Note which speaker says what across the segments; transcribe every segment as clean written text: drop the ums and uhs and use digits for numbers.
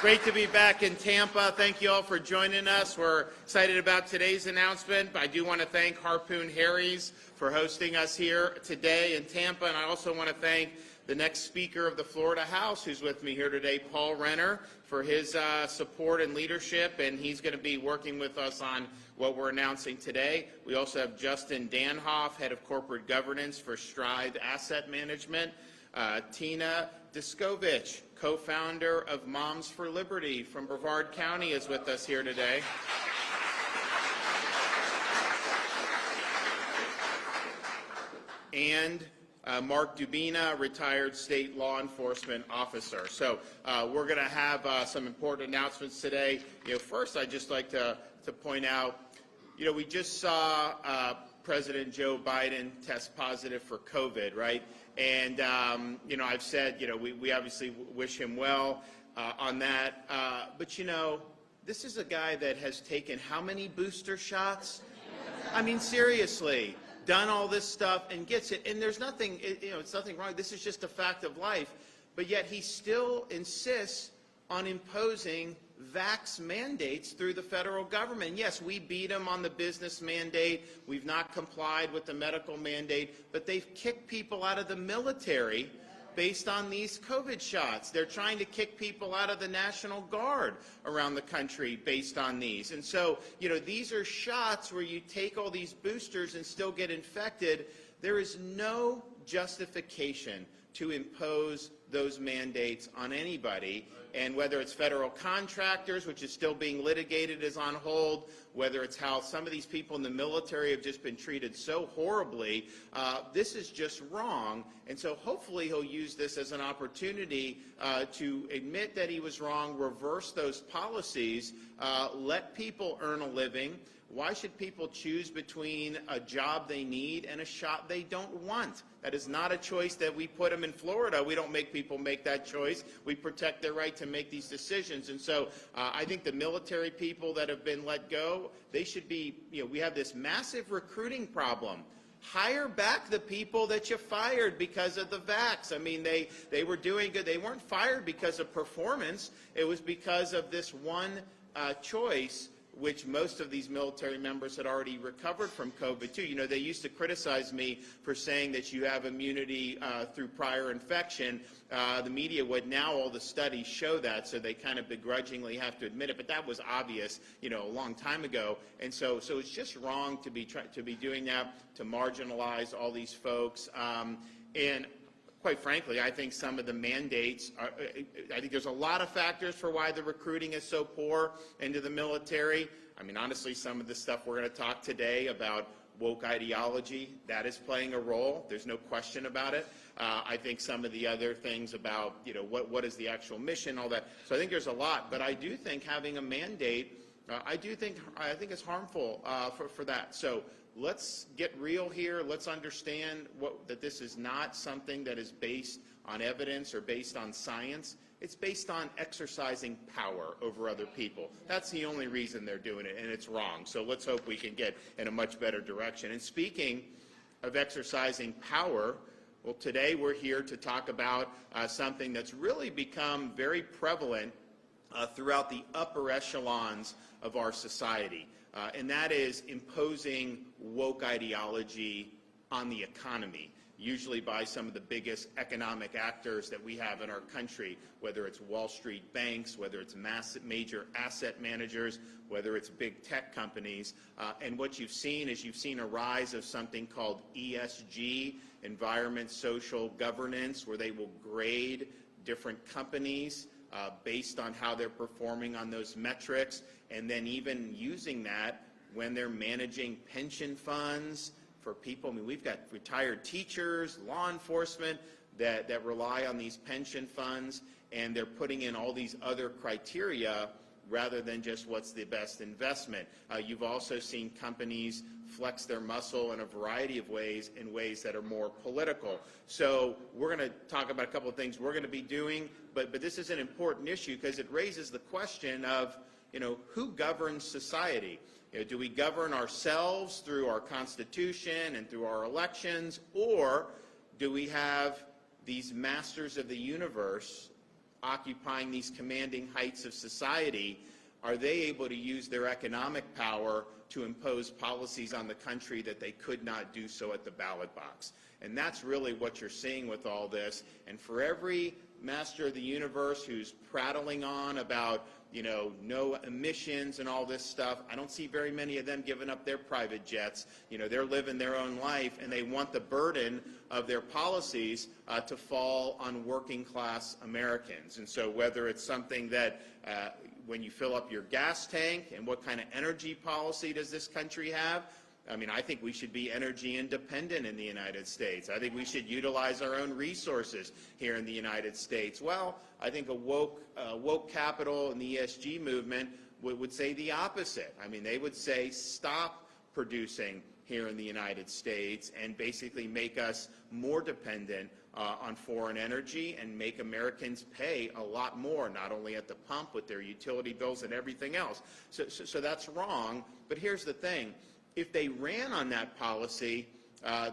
Speaker 1: Great to be back in Tampa. Thank you all for joining us. We're excited about today's announcement. I do want to thank Harpoon Harry's for hosting us here today in Tampa, and I also want to thank the next Speaker of the Florida House who's with me here today, Paul Renner, for his support and leadership, and he's going to be working with us on what we're announcing today. We also have Justin Danhoff, Head of Corporate Governance for Stride Asset Management, Tina Diskovich, co-founder of Moms for Liberty from Brevard County, is with us here today. And Mark Dubina, retired state law enforcement officer. So we're going to have some important announcements today. First, I'd just like to point out, we just saw President Joe Biden test positive for COVID, right? And, I've said, we obviously wish him well on that. But, this is a guy that has taken how many booster shots? I mean, seriously, done all this stuff and gets it. And there's nothing, it's nothing wrong. This is just a fact of life. But yet he still insists on imposing vax mandates through the federal government. Yes, we beat them on the business mandate. We've not complied with the medical mandate, but they've kicked people out of the military based on these COVID shots. They're trying to kick people out of the National Guard around the country based on these. And so, these are shots where you take all these boosters and still get infected. There is no justification to impose those mandates on anybody. And whether it's federal contractors, which is still being litigated, is on hold, whether it's how some of these people in the military have just been treated so horribly, this is just wrong. And so hopefully he'll use this as an opportunity to admit that he was wrong, reverse those policies, let people earn a living. Why should people choose between a job they need and a shot they don't want? That is not a choice that we put them in Florida. We don't make people make that choice. We protect their right to make these decisions. And so I think the military people that have been let go, they should be, we have this massive recruiting problem. Hire back the people that you fired because of the vax. I mean, they were doing good. They weren't fired because of performance. It was because of this one choice, which most of these military members had already recovered from COVID too. They used to criticize me for saying that you have immunity through prior infection. The media would. Now all the studies show that, so they kind of begrudgingly have to admit it. But that was obvious, a long time ago. And so it's just wrong to be doing that, to marginalize all these folks. And quite frankly, I think some of the mandates I think there's a lot of factors for why the recruiting is so poor into the military. I mean, honestly, some of the stuff we're going to talk today about woke ideology, that is playing a role. There's no question about it. I think some of the other things about, what is the actual mission, all that. So I think there's a lot, but I do think having a mandate, I think it's harmful for that. So let's get real here. Let's understand that this is not something that is based on evidence or based on science. It's based on exercising power over other people. That's the only reason they're doing it, and it's wrong. So let's hope we can get in a much better direction. And speaking of exercising power, well, today we're here to talk about something that's really become very prevalent throughout the upper echelons of our society. And that is imposing woke ideology on the economy, usually by some of the biggest economic actors that we have in our country, whether it's Wall Street banks, whether it's major asset managers, whether it's big tech companies. And what you've seen is a rise of something called ESG, environment, social governance, where they will grade different companies based on how they're performing on those metrics, and then even using that when they're managing pension funds for people. I mean, we've got retired teachers, law enforcement that rely on these pension funds, and they're putting in all these other criteria rather than just what's the best investment. You've also seen companies flex their muscle in a variety of ways, in ways that are more political. So we're going to talk about a couple of things we're going to be doing, but this is an important issue because it raises the question of, who governs society? Do we govern ourselves through our Constitution and through our elections, or do we have these masters of the universe occupying these commanding heights of society, are they able to use their economic power to impose policies on the country that they could not do so at the ballot box? And that's really what you're seeing with all this. And for every master of the universe who's prattling on about, you know, no emissions and all this stuff, I don't see very many of them giving up their private jets. You know, they're living their own life, and they want the burden of their policies to fall on working class Americans. And so whether it's something that when you fill up your gas tank, and what kind of energy policy does this country have? I mean, I think we should be energy independent in the United States. I think we should utilize our own resources here in the United States. Well, I think a woke capital and the ESG movement would say the opposite. I mean, they would say stop producing here in the United States and basically make us more dependent on foreign energy and make Americans pay a lot more, not only at the pump with their utility bills and everything else. So that's wrong. But here's the thing. If they ran on that policy,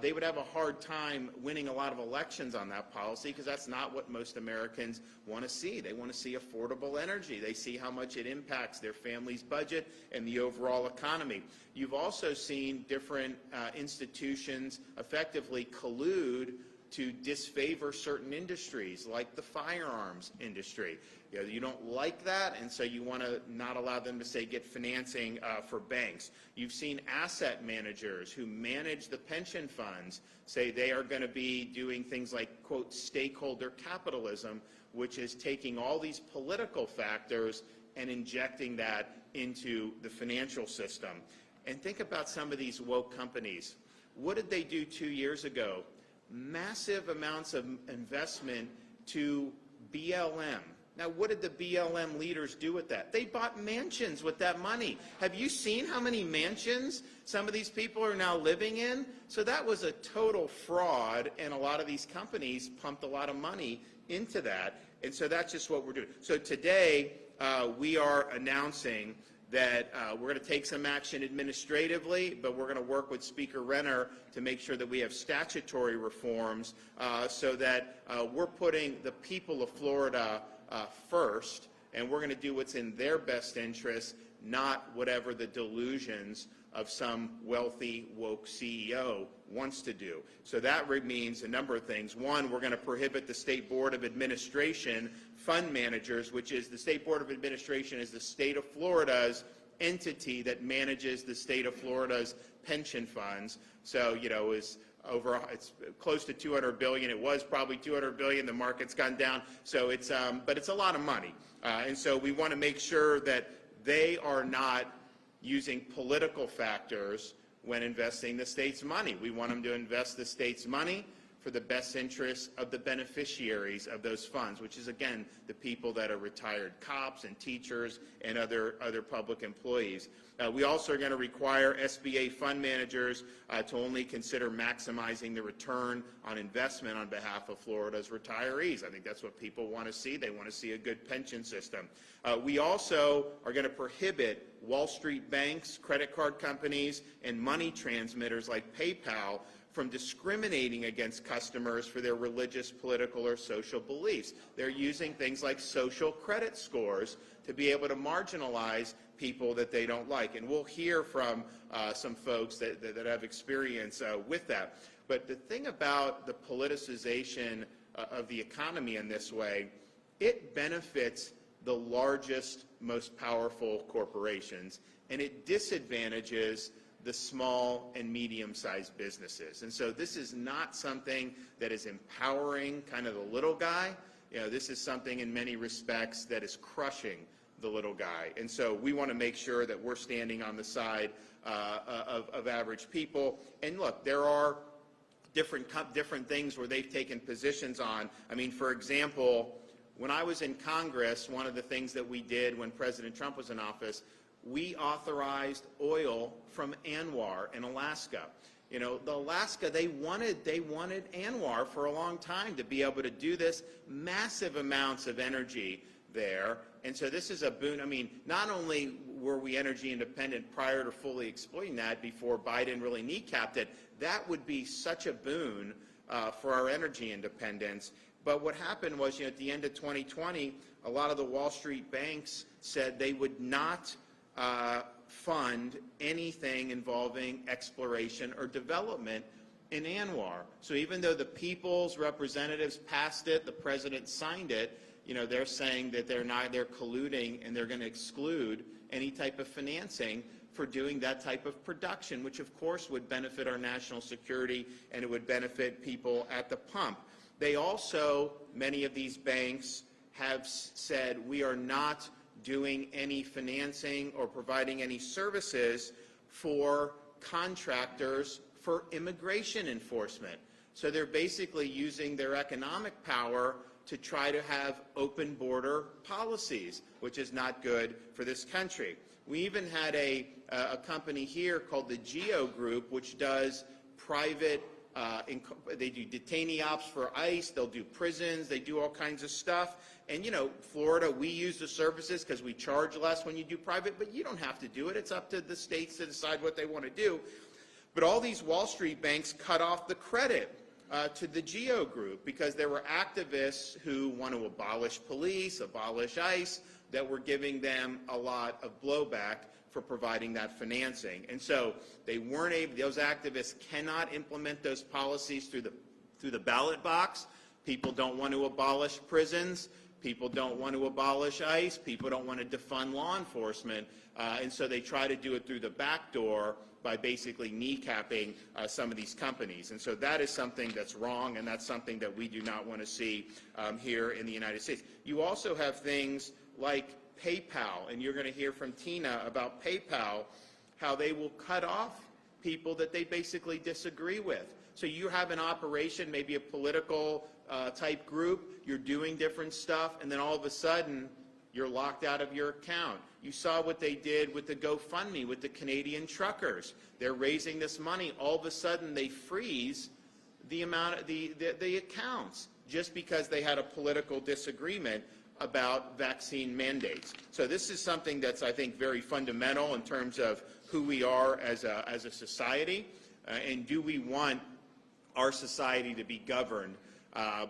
Speaker 1: they would have a hard time winning a lot of elections on that policy, because that's not what most Americans want to see. They want to see affordable energy. They see how much it impacts their family's budget and the overall economy. You've also seen different institutions effectively collude to disfavor certain industries, like the firearms industry. You know, you don't like that, and so you want to not allow them to, say, get financing for banks. You've seen asset managers who manage the pension funds say they are going to be doing things like, quote, stakeholder capitalism, which is taking all these political factors and injecting that into the financial system. And think about some of these woke companies. What did they do 2 years ago? Massive amounts of investment to BLM. Now, what did the BLM leaders do with that? They bought mansions with that money. Have you seen how many mansions some of these people are now living in? So that was a total fraud, and a lot of these companies pumped a lot of money into that. And so that's just what we're doing. So today, we are announcing that we're going to take some action administratively, but we're going to work with Speaker Renner to make sure that we have statutory reforms so that we're putting the people of Florida first, and we're going to do what's in their best interest, not whatever the delusions of some wealthy, woke CEO wants to do. So that means a number of things. One, we're going to prohibit the State Board of Administration fund managers, which is the State Board of Administration is the state of Florida's entity that manages the state of Florida's pension funds. So, you know, it's close to $200 billion. It was probably $200 billion. The market's gone down. So it's, but it's a lot of money. And so we want to make sure that they are not using political factors when investing the state's money. We want them to invest the state's money for the best interests of the beneficiaries of those funds, which is, again, the people that are retired cops and teachers and other public employees. We also are going to require SBA fund managers to only consider maximizing the return on investment on behalf of Florida's retirees. I think that's what people want to see. They want to see a good pension system. We also are going to prohibit Wall Street banks, credit card companies, and money transmitters like PayPal from discriminating against customers for their religious, political, or social beliefs. They're using things like social credit scores to be able to marginalize people that they don't like. And we'll hear from some folks that have experience with that. But the thing about the politicization of the economy in this way, it benefits the largest, most powerful corporations, and it disadvantages the small and medium-sized businesses. And so this is not something that is empowering kind of the little guy. You know, this is something in many respects that is crushing the little guy. And so we want to make sure that we're standing on the side of average people. And look, there are different things where they've taken positions on. I mean, for example, when I was in Congress, one of the things that we did when President Trump was in office, we authorized oil from ANWR in Alaska. You know, Alaska, they wanted ANWR for a long time to be able to do this, massive amounts of energy there. And so this is a boon. I mean, not only were we energy independent prior to fully exploiting that before Biden really kneecapped it, that would be such a boon for our energy independence. But what happened was, at the end of 2020, a lot of the Wall Street banks said they would not fund anything involving exploration or development in Anwar. So even though the people's representatives passed it, the president signed it, they're saying that they're colluding and they're going to exclude any type of financing for doing that type of production, which of course would benefit our national security and it would benefit people at the pump. They also, many of these banks have said, we are not doing any financing or providing any services for contractors for immigration enforcement. So they're basically using their economic power to try to have open border policies, which is not good for this country. We even had a company here called the Geo Group, which does private, they do detainee ops for ICE, they'll do prisons, they do all kinds of stuff. And Florida, we use the services because we charge less when you do private, but you don't have to do it. It's up to the states to decide what they want to do. But all these Wall Street banks cut off the credit to the Geo Group because there were activists who want to abolish police, abolish ICE, that were giving them a lot of blowback for providing that financing. And so they weren't able, those activists cannot implement those policies through the ballot box. People don't want to abolish prisons. People don't want to abolish ICE. People don't want to defund law enforcement. And so they try to do it through the back door by basically kneecapping some of these companies. And so that is something that's wrong, and that's something that we do not want to see here in the United States. You also have things like PayPal, and you're going to hear from Tina about PayPal, how they will cut off people that they basically disagree with. So you have an operation, maybe a political type group, you're doing different stuff, and then all of a sudden you're locked out of your account. You saw what they did with the GoFundMe, with the Canadian truckers. They're raising this money. All of a sudden they freeze the amount of the accounts just because they had a political disagreement about vaccine mandates. So this is something that's, I think, very fundamental in terms of who we are as a society, and do we want our society to be governed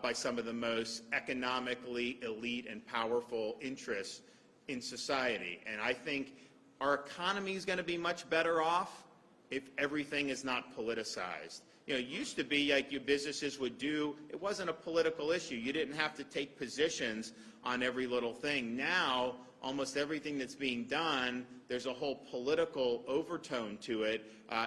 Speaker 1: by some of the most economically elite and powerful interests in society. And I think our economy is going to be much better off if everything is not politicized. It used to be like your businesses would do, it wasn't a political issue. You didn't have to take positions on every little thing. Now, almost everything that's being done, there's a whole political overtone to it,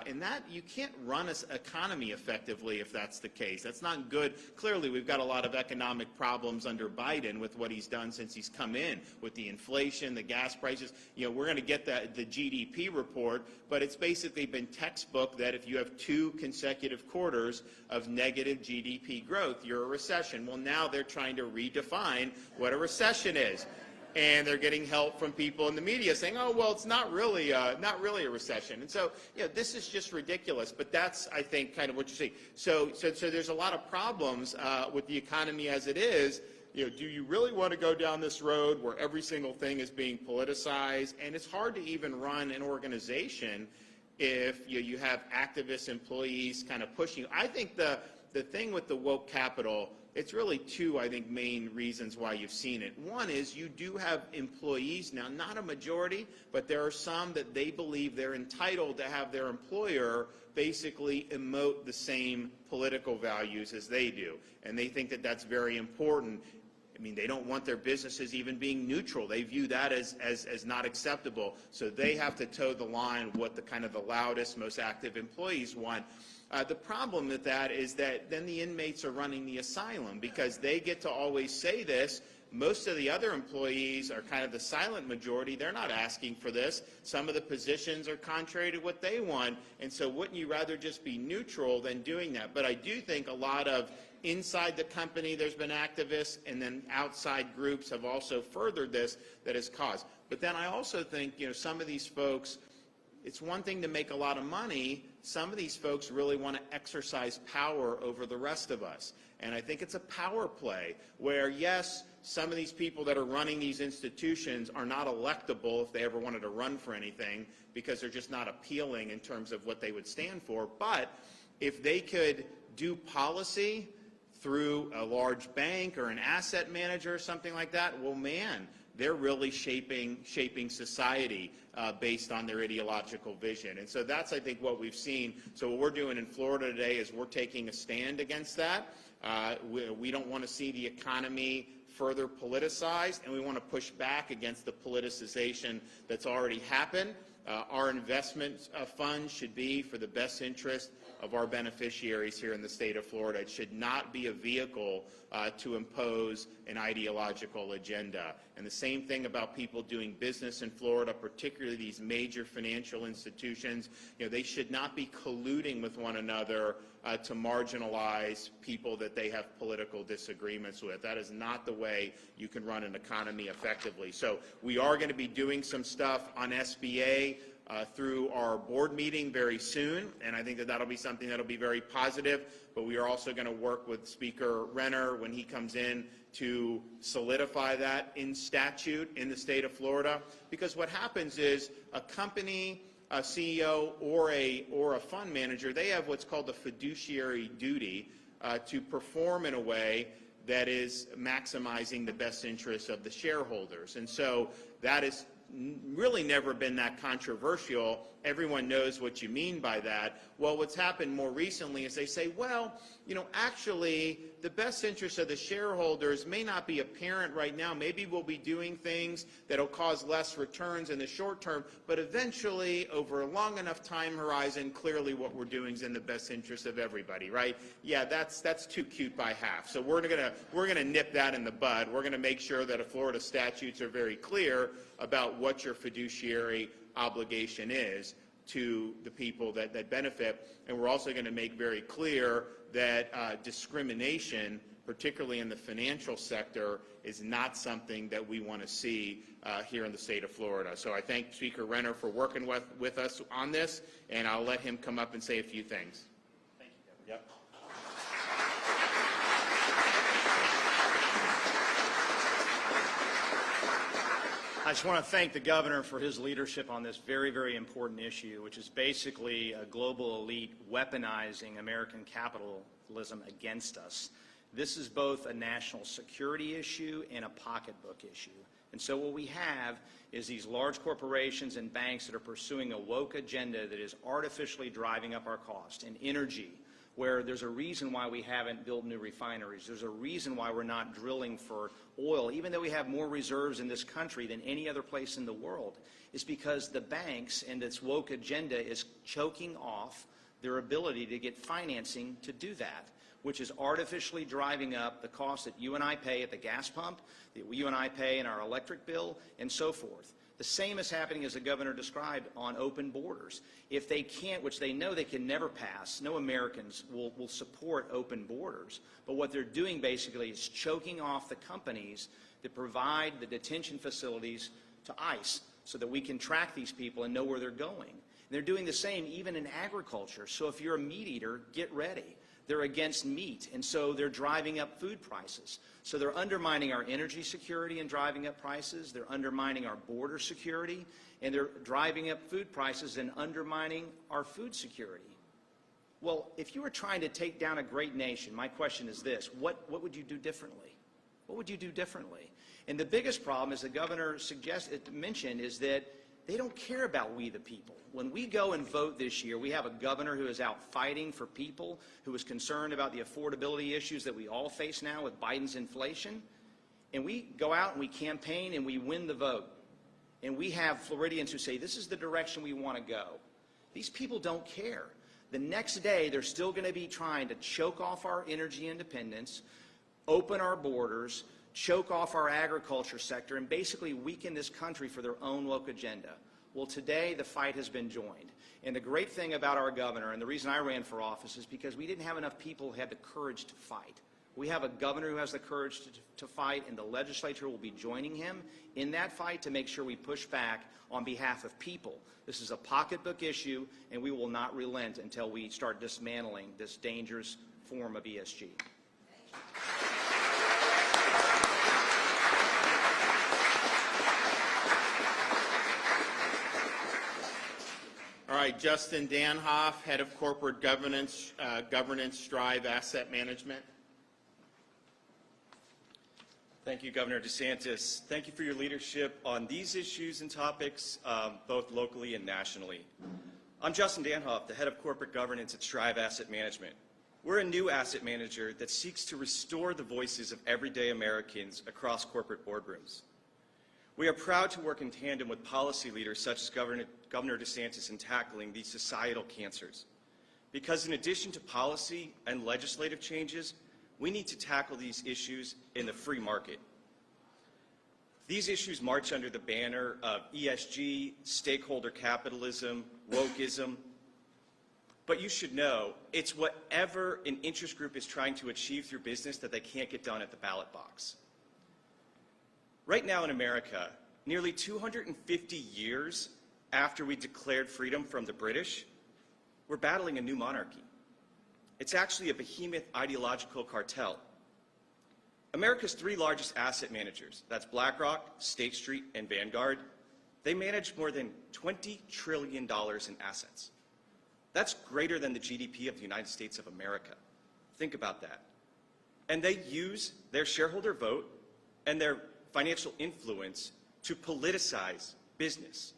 Speaker 1: and that you can't run an economy effectively if that's the case. That's not good. Clearly, we've got a lot of economic problems under Biden with what he's done since he's come in, with the inflation, the gas prices. We're going to get the GDP report, but it's basically been textbook that if you have 2 consecutive quarters of negative GDP growth, you're a recession. Well, now they're trying to redefine what a recession is. And they're getting help from people in the media saying, oh, well, it's not really a recession. And so, this is just ridiculous. But that's, I think, kind of what you see. So there's a lot of problems with the economy as it is. Do you really want to go down this road where every single thing is being politicized? And it's hard to even run an organization if you have activist employees kind of pushing you. I think the thing with the woke capital, it's really 2, I think, main reasons why you've seen it. One is you do have employees now, not a majority, but there are some that they believe they're entitled to have their employer basically emote the same political values as they do. And they think that that's very important. I mean, they don't want their businesses even being neutral. They view that as not acceptable. So they have to toe the line what the kind of the loudest, most active employees want. The problem with that is that then the inmates are running the asylum because they get to always say this. Most of the other employees are kind of the silent majority. They're not asking for this. Some of the positions are contrary to what they want. And so wouldn't you rather just be neutral than doing that? But I do think a lot of inside the company there's been activists, and then outside groups have also furthered this that has caused. But then I also think, some of these folks, it's one thing to make a lot of money. Some of these folks really want to exercise power over the rest of us. And I think it's a power play where, yes, some of these people that are running these institutions are not electable if they ever wanted to run for anything because they're just not appealing in terms of what they would stand for. But if they could do policy through a large bank or an asset manager or something like that, well, man, they're really shaping society based on their ideological vision. And so that's, I think, what we've seen. So what we're doing in Florida today is we're taking a stand against that. We don't want to see the economy further politicized, and we want to push back against the politicization that's already happened. Our investment fund should be for the best interest of our beneficiaries here in the state of Florida. It should not be a vehicle to impose an ideological agenda. And the same thing about people doing business in Florida, particularly these major financial institutions. You know, they should not be colluding with one another to marginalize people that they have political disagreements with. That is not the way you can run an economy effectively. So we are going to be doing some stuff on SBA through our board meeting very soon, and I think that that'll be something that'll be very positive. But we are also going to work with Speaker Renner when he comes in to solidify that in statute in the state of Florida, because what happens is a company, a CEO, or a fund manager, they have what's called the fiduciary duty to perform in a way that is maximizing the best interests of the shareholders. And so that is really never been that controversial. Everyone knows what you mean by that. Well, what's happened more recently is they say, well, you know, actually, the best interest of the shareholders may not be apparent right now. Maybe we'll be doing things that'll cause less returns in the short term, but eventually, over a long enough time horizon, clearly what we're doing is in the best interest of everybody, right? Yeah, that's too cute by half. So we're gonna nip that in the bud. We're gonna make sure that Florida statutes are very clear about what your fiduciary obligation is to the people that benefit. And we're also going to make very clear that discrimination, particularly in the financial sector, is not something that we want to see here in the state of Florida. So I thank Speaker Renner for working with us on this, and I'll let him come up and say a few things.
Speaker 2: Thank you, Governor. Yep. I just want to thank the governor for his leadership on this very, very important issue, which is basically a global elite weaponizing American capitalism against us. This is both a national security issue and a pocketbook issue. And so what we have is these large corporations and banks that are pursuing a woke agenda that is artificially driving up our cost in energy, where there's a reason why we haven't built new refineries. There's a reason why we're not drilling for oil, even though we have more reserves in this country than any other place in the world. It's because the banks and this woke agenda is choking off their ability to get financing to do that, which is artificially driving up the cost that you and I pay at the gas pump, that you and I pay in our electric bill, and so forth. The same is happening, as the governor described, on open borders. If they can't, which they know they can never pass, no Americans will support open borders. But what they're doing basically is choking off the companies that provide the detention facilities to ICE so that we can track these people and know where they're going. And they're doing the same even in agriculture. So if you're a meat eater, get ready. They're against meat, and so they're driving up food prices. So they're undermining our energy security and driving up prices. They're undermining our border security, and they're driving up food prices and undermining our food security. Well, if you were trying to take down a great nation, my question is this: what would you do differently? What would you do differently? And the biggest problem, as the governor mentioned, is that they don't care about we the people. When we go and vote this year, we have a governor who is out fighting for people, who is concerned about the affordability issues that we all face now with Biden's inflation. And we go out and we campaign and we win the vote. And we have Floridians who say, this is the direction we want to go. These people don't care. The next day, they're still going to be trying to choke off our energy independence, open our borders, choke off our agriculture sector, and basically weaken this country for their own woke agenda. Well, today the fight has been joined. And the great thing about our governor, and the reason I ran for office, is because we didn't have enough people who had the courage to fight. We have a governor who has the courage to fight, and the legislature will be joining him in that fight to make sure we push back on behalf of people. This is a pocketbook issue, and we will not relent until we start dismantling this dangerous form of ESG.
Speaker 1: All right, Justin Danhoff, Head of Corporate Governance, Strive Asset Management.
Speaker 3: Thank you, Governor DeSantis. Thank you for your leadership on these issues and topics, both locally and nationally. I'm Justin Danhoff, the head of corporate governance at Strive Asset Management. We're a new asset manager that seeks to restore the voices of everyday Americans across corporate boardrooms. We are proud to work in tandem with policy leaders such as Governor DeSantis in tackling these societal cancers. Because in addition to policy and legislative changes, we need to tackle these issues in the free market. These issues march under the banner of ESG, stakeholder capitalism, wokeism. But you should know, it's whatever an interest group is trying to achieve through business that they can't get done at the ballot box. Right now in America, nearly 250 years after we declared freedom from the British, we're battling a new monarchy. It's actually a behemoth ideological cartel. America's three largest asset managers, that's BlackRock, State Street, and Vanguard, they manage more than $20 trillion in assets. That's greater than the GDP of the United States of America. Think about that. And they use their shareholder vote and their financial influence to politicize business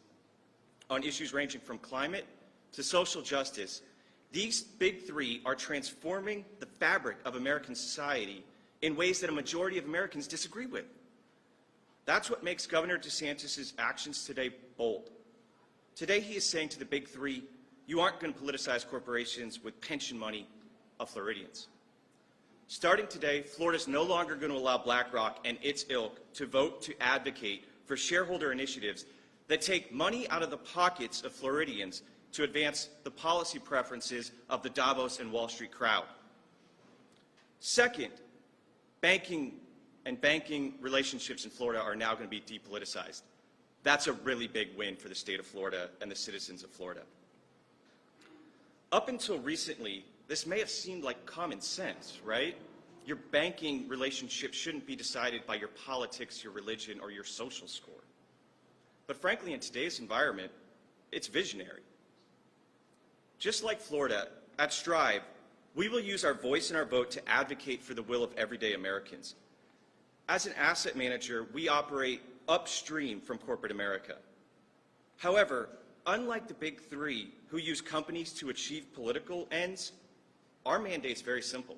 Speaker 3: on issues ranging from climate to social justice. These big three are transforming the fabric of American society in ways that a majority of Americans disagree with. That's what makes Governor DeSantis' actions today bold. Today he is saying to the big three, you aren't going to politicize corporations with pension money of Floridians. Starting today, Florida is no longer going to allow BlackRock and its ilk to vote to advocate for shareholder initiatives that take money out of the pockets of Floridians to advance the policy preferences of the Davos and Wall Street crowd. Second, banking relationships in Florida are now going to be depoliticized. That's a really big win for the state of Florida and the citizens of Florida. Up until recently, this may have seemed like common sense, right? Your banking relationship shouldn't be decided by your politics, your religion, or your social score. But frankly, in today's environment, it's visionary. Just like Florida, at Strive, we will use our voice and our vote to advocate for the will of everyday Americans. As an asset manager, we operate upstream from corporate America. However, unlike the big three who use companies to achieve political ends, our mandate's very simple.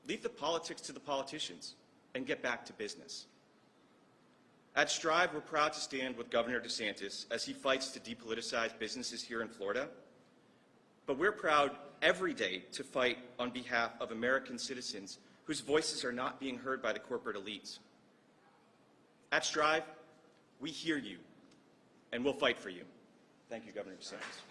Speaker 3: Leave the politics to the politicians and get back to business. At Strive, we're proud to stand with Governor DeSantis as he fights to depoliticize businesses here in Florida. But we're proud every day to fight on behalf of American citizens whose voices are not being heard by the corporate elites. At Strive, we hear you, and we'll fight for you. Thank you, Governor DeSantis.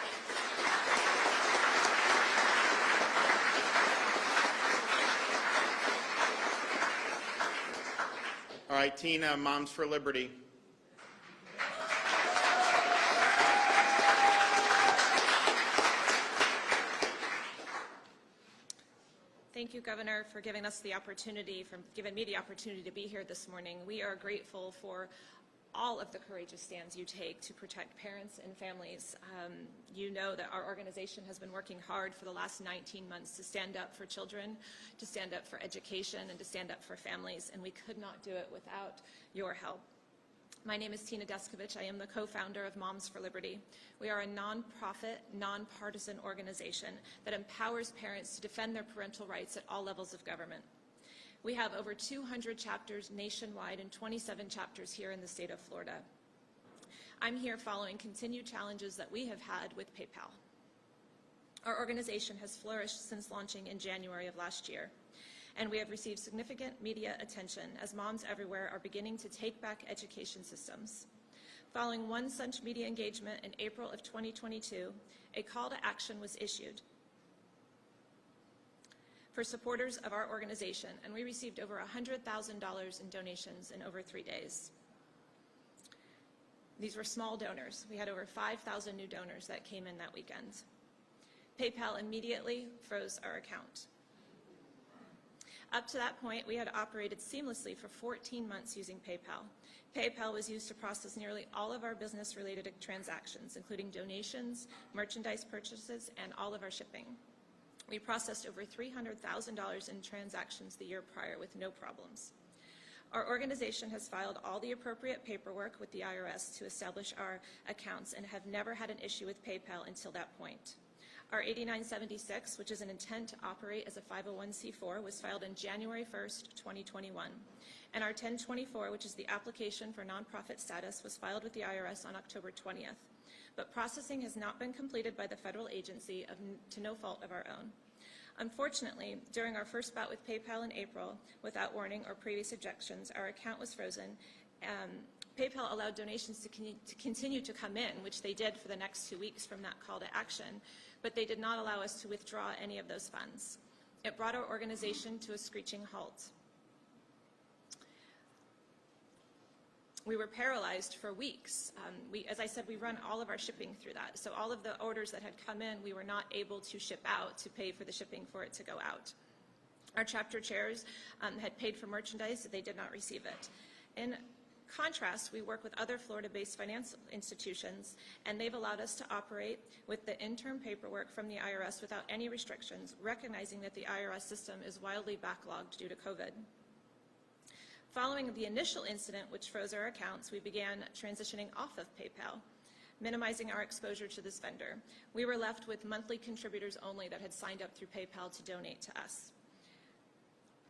Speaker 1: All right, Tina, Moms for Liberty.
Speaker 4: Thank you, Governor, for giving me the opportunity to be here this morning. We are grateful for all of the courageous stands you take to protect parents and families. You know that our organization has been working hard for the last 19 months to stand up for children, to stand up for education, and to stand up for families, and we could not do it without your help. My name is Tina Deskovich. I am the co-founder of Moms for Liberty. We are a nonprofit, nonpartisan organization that empowers parents to defend their parental rights at all levels of government. We have over 200 chapters nationwide and 27 chapters here in the state of Florida. I'm here following continued challenges that we have had with PayPal. Our organization has flourished since launching in January of last year, and we have received significant media attention as moms everywhere are beginning to take back education systems. Following one such media engagement in April of 2022, a call to action was issued for supporters of our organization, and we received over $100,000 in donations in over 3 days. These were small donors. We had over 5,000 new donors that came in that weekend. PayPal immediately froze our account. Up to that point, we had operated seamlessly for 14 months using PayPal. PayPal was used to process nearly all of our business-related transactions, including donations, merchandise purchases, and all of our shipping. We processed over $300,000 in transactions the year prior with no problems. Our organization has filed all the appropriate paperwork with the IRS to establish our accounts and have never had an issue with PayPal until that point. Our 8976, which is an intent to operate as a 501c4, was filed on January 1st, 2021. And our 1024, which is the application for nonprofit status, was filed with the IRS on October 20th. But processing has not been completed by the federal agency to no fault of our own. Unfortunately, during our first bout with PayPal in April, without warning or previous objections, our account was frozen. PayPal allowed donations to continue to come in, which they did for the next 2 weeks from that call to action, but they did not allow us to withdraw any of those funds. It brought our organization to a screeching halt. We were paralyzed for weeks. As I said, we run all of our shipping through that. So all of the orders that had come in, we were not able to ship out to pay for the shipping for it to go out. Our chapter chairs had paid for merchandise, they did not receive it. In contrast, we work with other Florida-based financial institutions, and they've allowed us to operate with the interim paperwork from the IRS without any restrictions, recognizing that the IRS system is wildly backlogged due to COVID. Following the initial incident, which froze our accounts, we began transitioning off of PayPal, minimizing our exposure to this vendor. We were left with monthly contributors only that had signed up through PayPal to donate to us.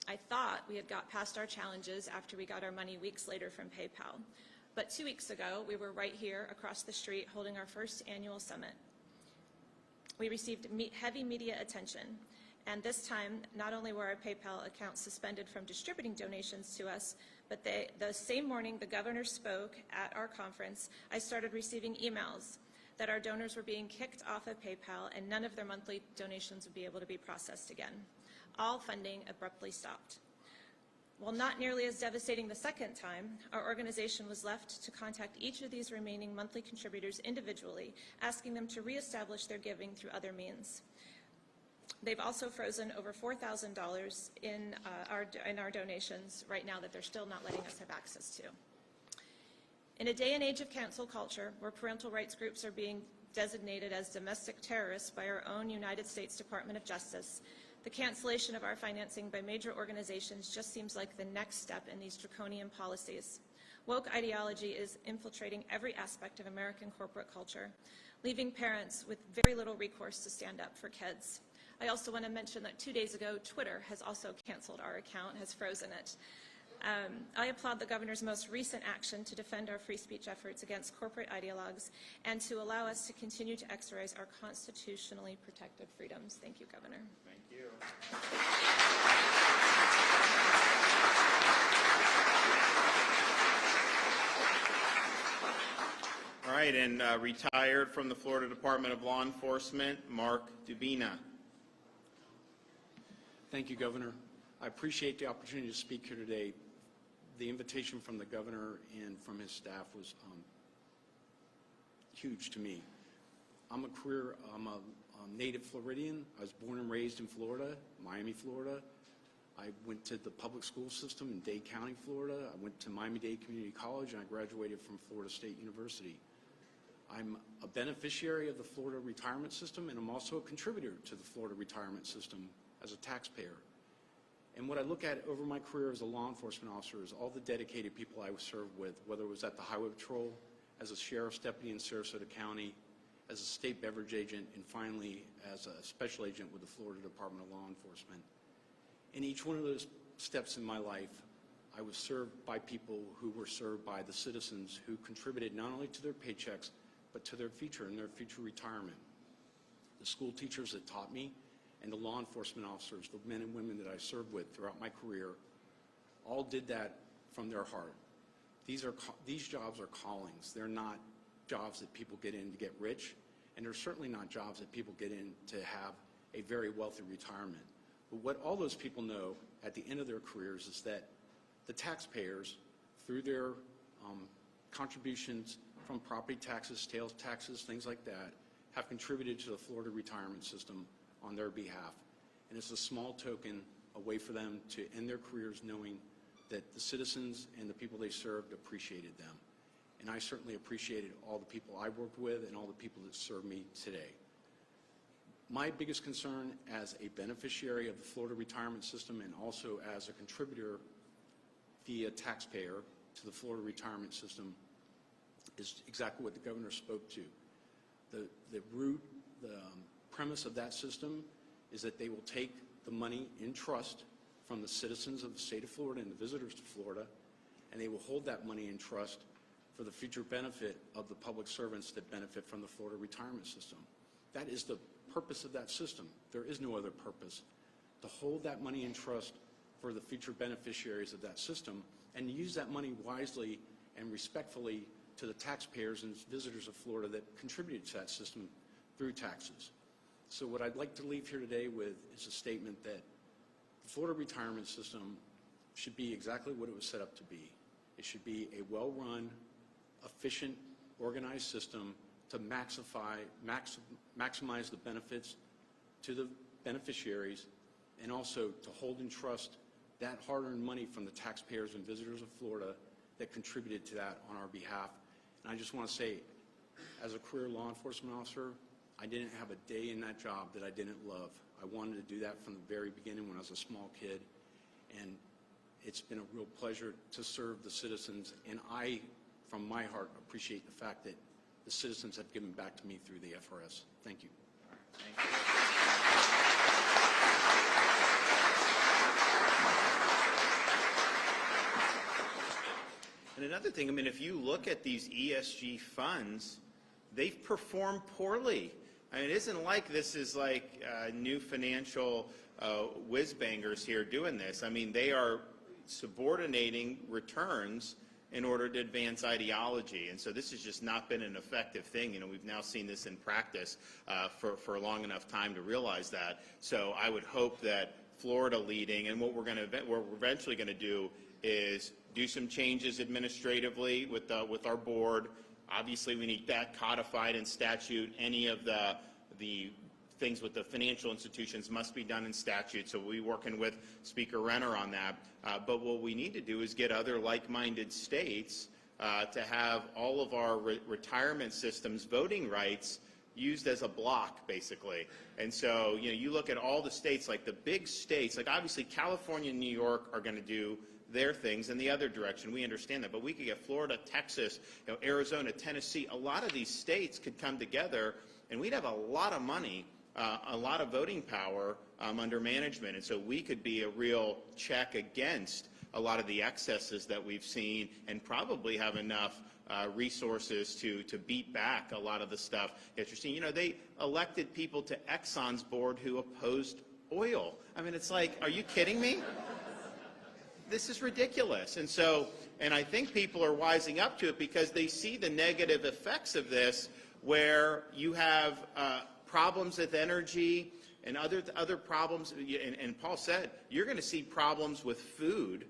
Speaker 4: I thought we had got past our challenges after we got our money weeks later from PayPal. But 2 weeks ago, we were right here across the street holding our first annual summit. We received heavy media attention. And this time, not only were our PayPal accounts suspended from distributing donations to us, but the same morning the governor spoke at our conference, I started receiving emails that our donors were being kicked off of PayPal and none of their monthly donations would be able to be processed again. All funding abruptly stopped. While not nearly as devastating the second time, our organization was left to contact each of these remaining monthly contributors individually, asking them to reestablish their giving through other means. They've also frozen over $4,000 in our donations right now that they're still not letting us have access to. In a day and age of cancel culture, where parental rights groups are being designated as domestic terrorists by our own United States Department of Justice, the cancellation of our financing by major organizations just seems like the next step in these draconian policies. Woke ideology is infiltrating every aspect of American corporate culture, leaving parents with very little recourse to stand up for kids. I also want to mention that 2 days ago, Twitter has also canceled our account, has frozen it. I applaud the governor's most recent action to defend our free speech efforts against corporate ideologues and to allow us to continue to exercise our constitutionally protected freedoms. Thank you, Governor.
Speaker 1: Thank you. All right, and retired from the Florida Department of Law Enforcement, Mark Dubina.
Speaker 5: Thank you, Governor. I appreciate the opportunity to speak here today. The invitation from the governor and from his staff was huge to me. I'm a native Floridian. I was born and raised in Florida, Miami, Florida. I went to the public school system in Dade County, Florida. I went to Miami-Dade Community College, and I graduated from Florida State University. I'm a beneficiary of the Florida retirement system, and I'm also a contributor to the Florida retirement system as a taxpayer. And what I look at over my career as a law enforcement officer is all the dedicated people I was served with, whether it was at the Highway Patrol, as a sheriff's deputy in Sarasota County, as a state beverage agent, and finally as a special agent with the Florida Department of Law Enforcement. In each one of those steps in my life, I was served by people who were served by the citizens who contributed not only to their paychecks, but to their future and their future retirement. The school teachers that taught me, and the law enforcement officers, the men and women that I served with throughout my career, all did that from their heart. These jobs are callings. They're not jobs that people get in to get rich, and they're certainly not jobs that people get in to have a very wealthy retirement. But what all those people know at the end of their careers is that the taxpayers, through their contributions from property taxes, sales taxes, things like that, have contributed to the Florida retirement system on their behalf. And it's a small token, a way for them to end their careers knowing that the citizens and the people they served appreciated them. And I certainly appreciated all the people I worked with and all the people that serve me today. My biggest concern as a beneficiary of the Florida retirement system and also as a contributor via taxpayer to the Florida retirement system is exactly what the governor spoke to. The premise of that system is that they will take the money in trust from the citizens of the state of Florida and the visitors to Florida, and they will hold that money in trust for the future benefit of the public servants that benefit from the Florida retirement system. That is the purpose of that system. There is no other purpose. To hold that money in trust for the future beneficiaries of that system and use that money wisely and respectfully to the taxpayers and visitors of Florida that contributed to that system through taxes. So what I'd like to leave here today with is a statement that the Florida retirement system should be exactly what it was set up to be. It should be a well-run, efficient, organized system to maximize the benefits to the beneficiaries and also to hold in trust that hard-earned money from the taxpayers and visitors of Florida that contributed to that on our behalf. And I just want to say, as a career law enforcement officer, I didn't have a day in that job that I didn't love. I wanted to do that from the very beginning when I was a small kid, and it's been a real pleasure to serve the citizens, and I, from my heart, appreciate the fact that the citizens have given back to me through the FRS. Thank you.
Speaker 2: Thank you.
Speaker 1: And another thing, I mean, if you look at these ESG funds, they've performed poorly. I mean, it isn't like this is like new financial whiz-bangers here doing this. I mean, they are subordinating returns in order to advance ideology. And so this has just not been an effective thing. You know, we've now seen this in practice for a long enough time to realize that. So I would hope that Florida leading, and what we're eventually going to do is do some changes administratively with our board. Obviously, we need that codified in statute. Any of the things with the financial institutions must be done in statute, so we'll be working with Speaker Renner on that. But what we need to do is get other like-minded states to have all of our retirement systems voting rights used as a block, basically. And so, you know, you look at all the states, like the big states, like obviously California and New York are going to do their things in the other direction. We understand that. But we could get Florida, Texas, you know, Arizona, Tennessee. A lot of these states could come together, and we'd have a lot of money, a lot of voting power under management. And so we could be a real check against a lot of the excesses that we've seen, and probably have enough resources to beat back a lot of the stuff that you're seeing. You know, they elected people to Exxon's board who opposed oil. I mean, it's like, are you kidding me? This is ridiculous. And so, and I think people are wising up to it because they see the negative effects of this, where you have problems with energy and other problems. And Paul said, you're going to see problems with food.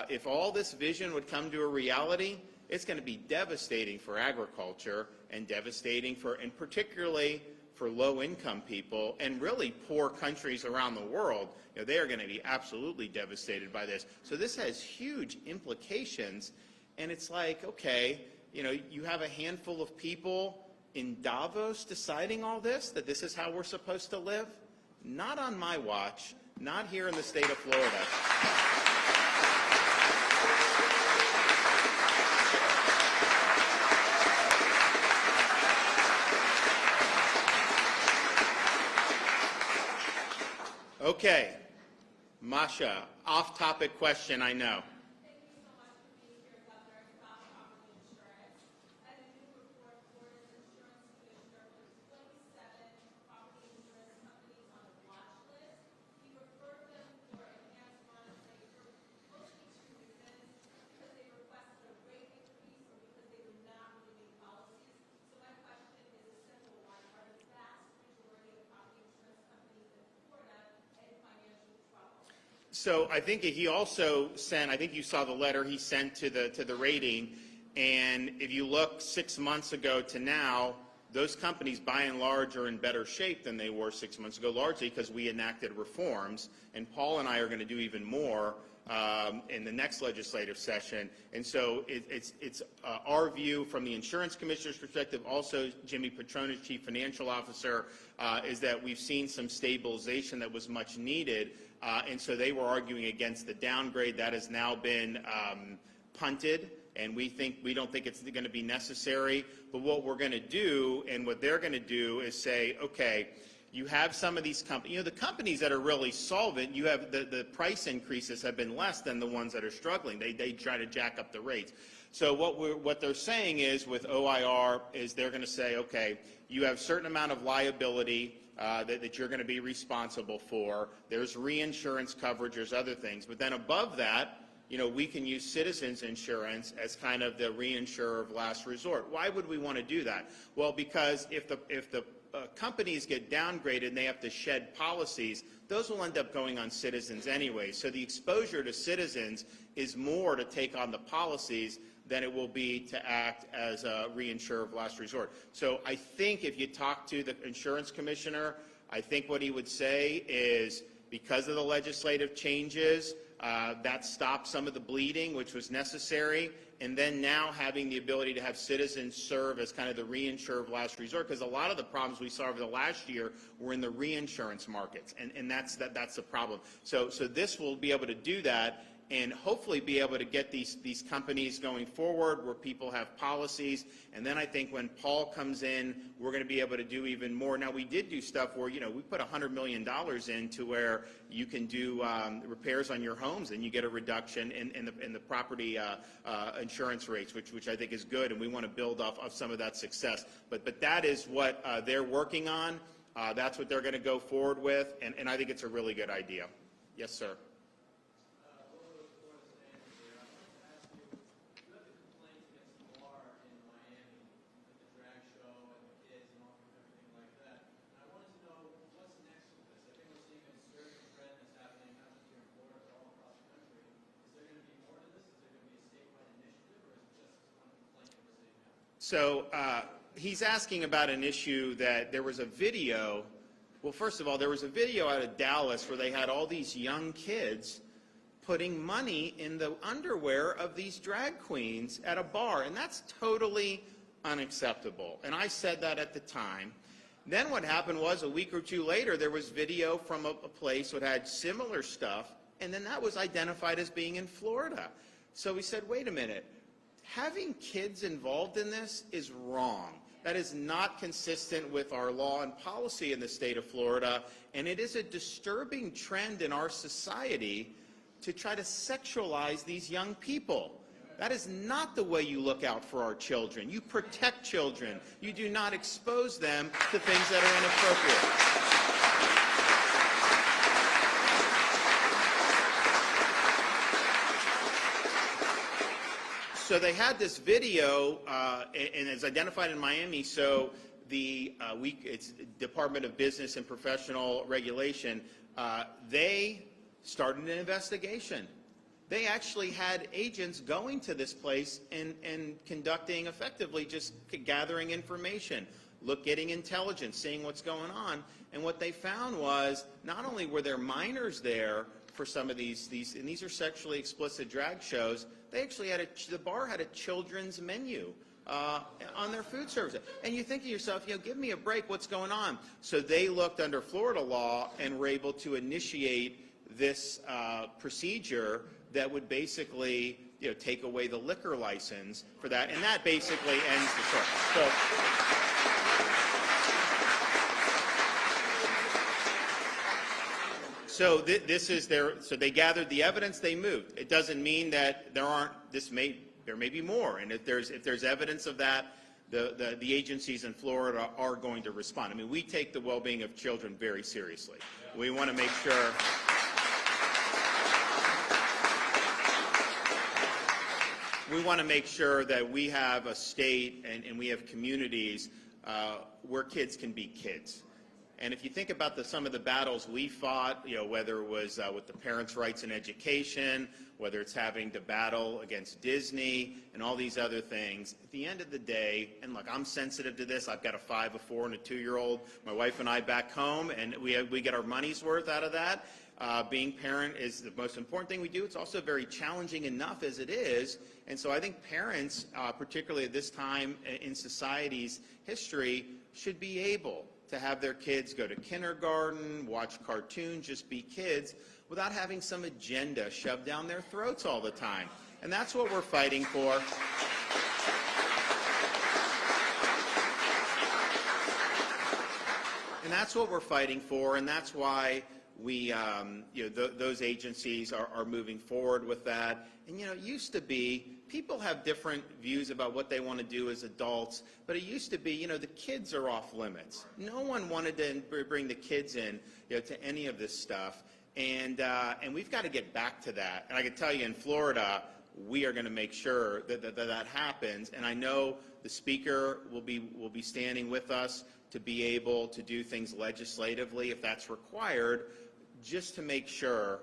Speaker 1: If all this vision would come to a reality, it's going to be devastating for agriculture and devastating for, and particularly for low-income people and really poor countries around the world. You know, they are going to be absolutely devastated by this. So this has huge implications, and it's like, okay, you know, you have a handful of people in Davos deciding all this, that this is how we're supposed to live? Not on my watch, not here in the state of Florida. Okay, Masha, off-topic question, I know.
Speaker 6: Thank you so much for being here, Governor. It's about property insurance. As a new report, Florida's insurance commissioner put 27 property insurance companies on the watch list. He referred them for enhanced monitoring for mostly two reasons: because they requested a rate increase or because they were not renewing policies. So my question is a simple one: are the vast majority of property insurance companies in Florida in financial trouble?
Speaker 1: So I think he also sent, I think you saw the letter he sent to the rating, and if you look 6 months ago to now, those companies by and large are in better shape than they were 6 months ago, largely because we enacted reforms, and Paul and I are going to do even more in the next legislative session. And so it's our view from the insurance commissioner's perspective, also Jimmy Petronas, Chief Financial Officer, is that we've seen some stabilization that was much needed. And so they were arguing against the downgrade. That has now been punted, and we don't think it's going to be necessary. But what we're going to do, and what they're going to do, is say, okay, you have some of these companies, the companies that are really solvent, you have the price increases have been less than the ones that are struggling. They try to jack up the rates. So what they're saying is with OIR is they're going to say, okay, you have a certain amount of liability that you're going to be responsible for. There's reinsurance coverage, there's other things. But then above that, we can use Citizens Insurance as kind of the reinsurer of last resort. Why would we want to do that? Well, because if the companies get downgraded and they have to shed policies, those will end up going on Citizens anyway. So the exposure to Citizens is more to take on the policies than it will be to act as a reinsurer of last resort. So I think if you talk to the insurance commissioner, I think what he would say is because of the legislative changes, that stopped some of the bleeding, which was necessary, and then now having the ability to have Citizens serve as kind of the reinsurer of last resort, because a lot of the problems we saw over the last year were in the reinsurance markets, and that's the problem. So this will be able to do that, and hopefully be able to get these companies going forward where people have policies. And then I think when Paul comes in, we're going to be able to do even more. Now, we did do stuff where, we put $100 million into where you can do repairs on your homes and you get a reduction in the property insurance rates, which I think is good, and we want to build off of some of that success. But that is what they're working on. That's what they're going to go forward with, and I think it's a really good idea. Yes, sir. So he's asking about an issue that there was a video. Well, first of all, there was a video out of Dallas where they had all these young kids putting money in the underwear of these drag queens at a bar, and that's totally unacceptable. And I said that at the time. Then what happened was a week or two later, there was video from a place that had similar stuff, and then that was identified as being in Florida. So we said, wait a minute. Having kids involved in this is wrong. That is not consistent with our law and policy in the state of Florida, and it is a disturbing trend in our society to try to sexualize these young people. That is not the way you look out for our children. You protect children. You do not expose them to things that are inappropriate. So they had this video, and it's identified in Miami. So it's Department of Business and Professional Regulation. They started an investigation. They actually had agents going to this place and conducting effectively just gathering information, getting intelligence, seeing what's going on. And what they found was not only were there minors there for some of these, and these are sexually explicit drag shows, they actually had the bar had a children's menu on their food service. And you think to yourself, give me a break, what's going on? So they looked under Florida law and were able to initiate this procedure that would basically, take away the liquor license for that, and that basically ends the story. So this is so they gathered the evidence, they moved. It doesn't mean that there may be more, and if there's evidence of that, the agencies in Florida are going to respond. I mean, we take the well-being of children very seriously. We want to make sure. We want to make sure that we have a state and we have communities where kids can be kids. And if you think about some of the battles we fought, whether it was with the parents' rights in education, whether it's having to battle against Disney and all these other things, at the end of the day, and look, I'm sensitive to this. I've got a 5, a 4, and a 2-year-old. My wife and I back home, and we get our money's worth out of that. Being parent is the most important thing we do. It's also very challenging enough as it is. And so I think parents, particularly at this time in society's history, should be able to have their kids go to kindergarten, watch cartoons, just be kids, without having some agenda shoved down their throats all the time. And that's what we're fighting for. And that's what we're fighting for, and that's why we, those agencies are moving forward with that. And, it used to be, people have different views about what they want to do as adults, but it used to be, the kids are off limits. No one wanted to bring the kids in, to any of this stuff. And we've got to get back to that. And I can tell you, in Florida, we are going to make sure that happens. And I know the Speaker will be standing with us to be able to do things legislatively if that's required, just to make sure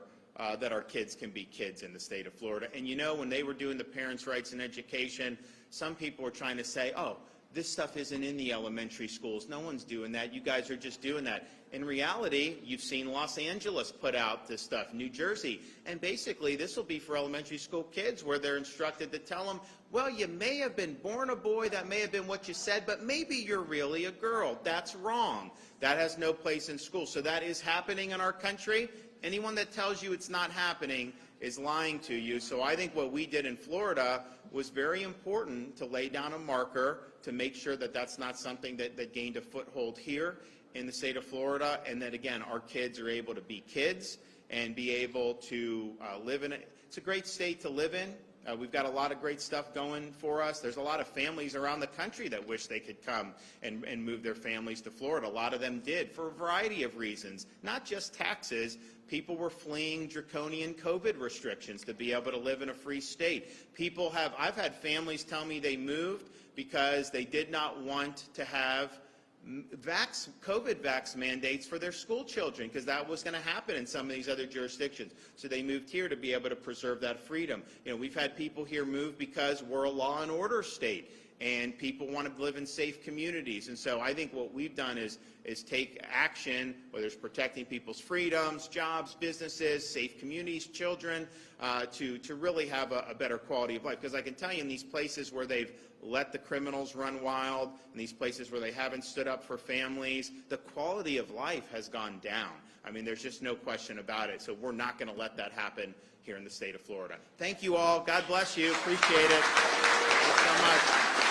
Speaker 1: that our kids can be kids in the state of Florida. And when they were doing the Parents' Rights in Education, some people were trying to say, oh, this stuff isn't in the elementary schools. No one's doing that. You guys are just doing that. In reality, you've seen Los Angeles put out this stuff, New Jersey. And basically, this will be for elementary school kids where they're instructed to tell them, well, you may have been born a boy, that may have been what you said, but maybe you're really a girl. That's wrong. That has no place in school. So that is happening in our country. Anyone that tells you it's not happening is lying to you. So I think what we did in Florida was very important to lay down a marker to make sure that that's not something that gained a foothold here in the state of Florida, and that, again, our kids are able to be kids and be able to live in it. It's a great state to live in. We've got a lot of great stuff going for us. There's a lot of families around the country that wish they could come and move their families to Florida. A lot of them did for a variety of reasons, not just taxes. People were fleeing draconian COVID restrictions to be able to live in a free state. I've had families tell me they moved because they did not want to have COVID vax mandates for their school children, because that was going to happen in some of these other jurisdictions. So they moved here to be able to preserve that freedom. We've had people here move because we're a law and order state, and people want to live in safe communities. And so I think what we've done is take action, whether it's protecting people's freedoms, jobs, businesses, safe communities, children, to really have a better quality of life. Because I can tell you, in these places where they've let the criminals run wild, in these places where they haven't stood up for families, the quality of life has gone down. I mean, there's just no question about it. So we're not going to let that happen here in the state of Florida. Thank you all. God bless you. Appreciate it. Thanks so much.